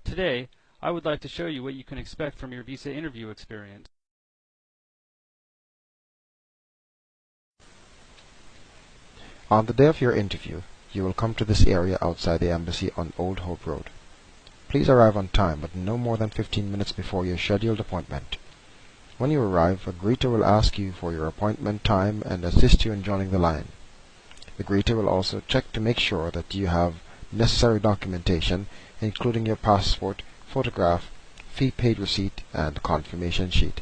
Today, I would like to show you what you can expect from your visa interview experience. On the day of your interview, you will come to this area outside the embassy on Old Hope Road. Please arrive on time, but no more than 15 minutes before your scheduled appointment. When you arrive, a greeter will ask you for your appointment time and assist you in joining the line. The greeter will also check to make sure that you have necessary documentation, including your passport, photograph, fee paid receipt, and confirmation sheet.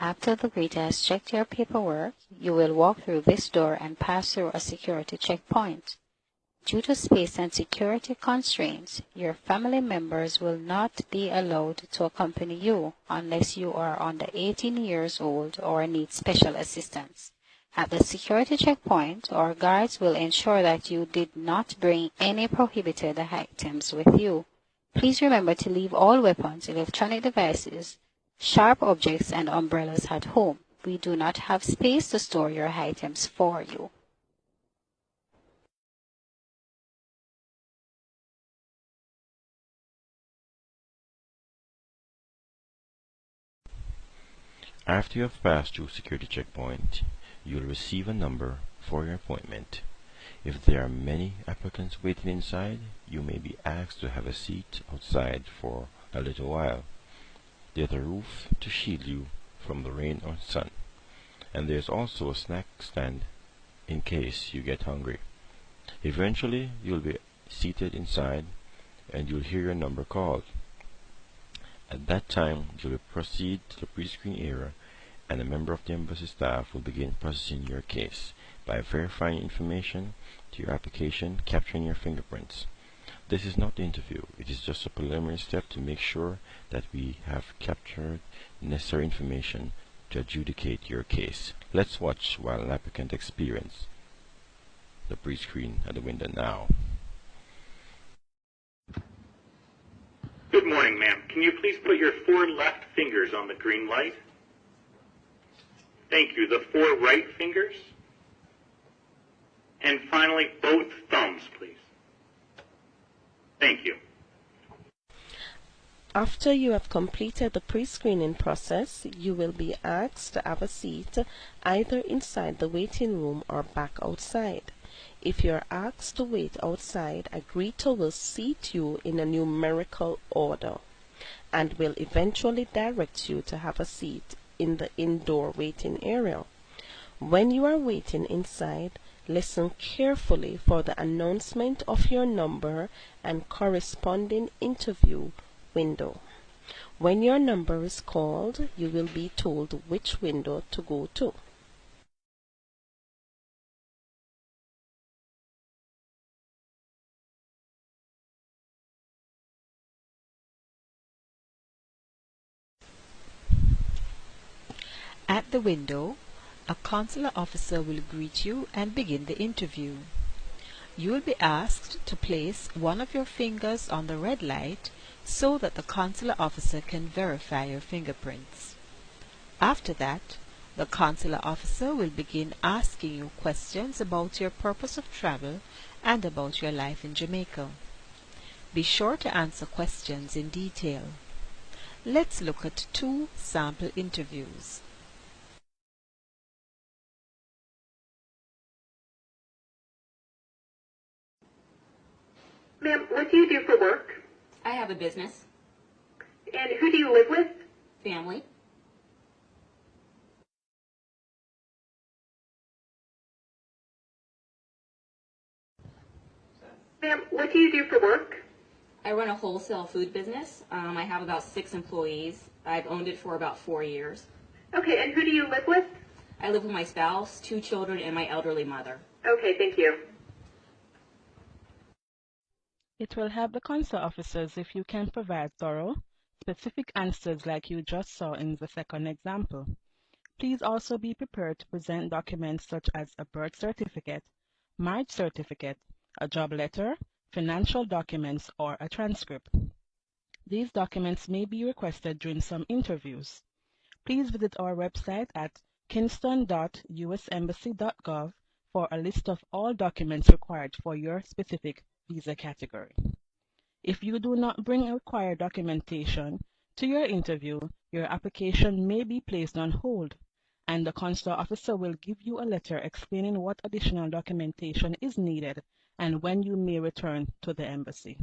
After the greeter has checked your paperwork, you will walk through this door and pass through a security checkpoint. Due to space and security constraints, your family members will not be allowed to accompany you unless you are under 18 years old or need special assistance. At the security checkpoint, our guards will ensure that you did not bring any prohibited items with you. Please remember to leave all weapons, electronic devices, sharp objects, and umbrellas at home. We do not have space to store your items for you. After you have passed through security checkpoint, you will receive a number for your appointment. If there are many applicants waiting inside, you may be asked to have a seat outside for a little while. There's a roof to shield you from the rain or sun, and there's also a snack stand in case you get hungry. Eventually, you'll be seated inside and you'll hear your number called. At that time, you will proceed to the pre-screen area, and a member of the embassy staff will begin processing your case by verifying information to your application, capturing your fingerprints. This is not the interview. It is just a preliminary step to make sure that we have captured necessary information to adjudicate your case. Let's watch while an applicant experiences the pre-screen at the window now. Good morning, ma'am. Can you please put your 4 left fingers on the green light? Thank you. The 4 right fingers? And finally, both thumbs, please. Thank you. After you have completed the pre-screening process, you will be asked to have a seat either inside the waiting room or back outside. If you are asked to wait outside, a greeter will seat you in a numerical order and will eventually direct you to have a seat in the indoor waiting area. When you are waiting inside, listen carefully for the announcement of your number and corresponding interview window. When your number is called, you will be told which window to go to. At the window, a consular officer will greet you and begin the interview. You will be asked to place one of your fingers on the red light so that the consular officer can verify your fingerprints. After that, the consular officer will begin asking you questions about your purpose of travel and about your life in Jamaica. Be sure to answer questions in detail. Let's look at 2 sample interviews. Ma'am, what do you do for work? I have a business. And who do you live with? Family. Ma'am, what do you do for work? I run a wholesale food business. I have about 6 employees. I've owned it for about 4 years. Okay, and who do you live with? I live with my spouse, 2 children, and my elderly mother. Okay, thank you. It will help the consular officers if you can provide thorough, specific answers like you just saw in the second example. Please also be prepared to present documents such as a birth certificate, marriage certificate, a job letter, financial documents, or a transcript. These documents may be requested during some interviews. Please visit our website at kingston.usembassy.gov for a list of all documents required for your specific visa category. If you do not bring required documentation to your interview, your application may be placed on hold, and the consular officer will give you a letter explaining what additional documentation is needed and when you may return to the embassy.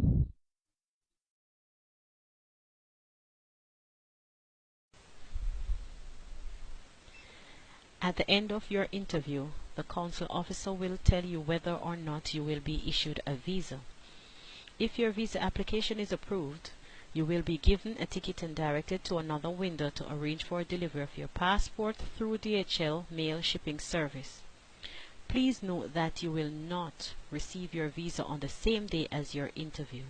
At the end of your interview, the consular officer will tell you whether or not you will be issued a visa. If your visa application is approved, you will be given a ticket and directed to another window to arrange for delivery of your passport through DHL mail shipping service. Please note that you will not receive your visa on the same day as your interview.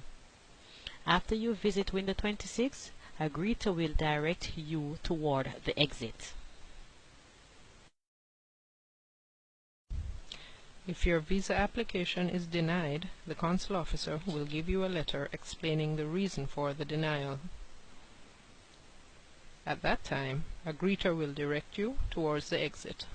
After you visit window 26, a greeter will direct you toward the exit. If your visa application is denied, the consular officer will give you a letter explaining the reason for the denial. At that time, a greeter will direct you towards the exit.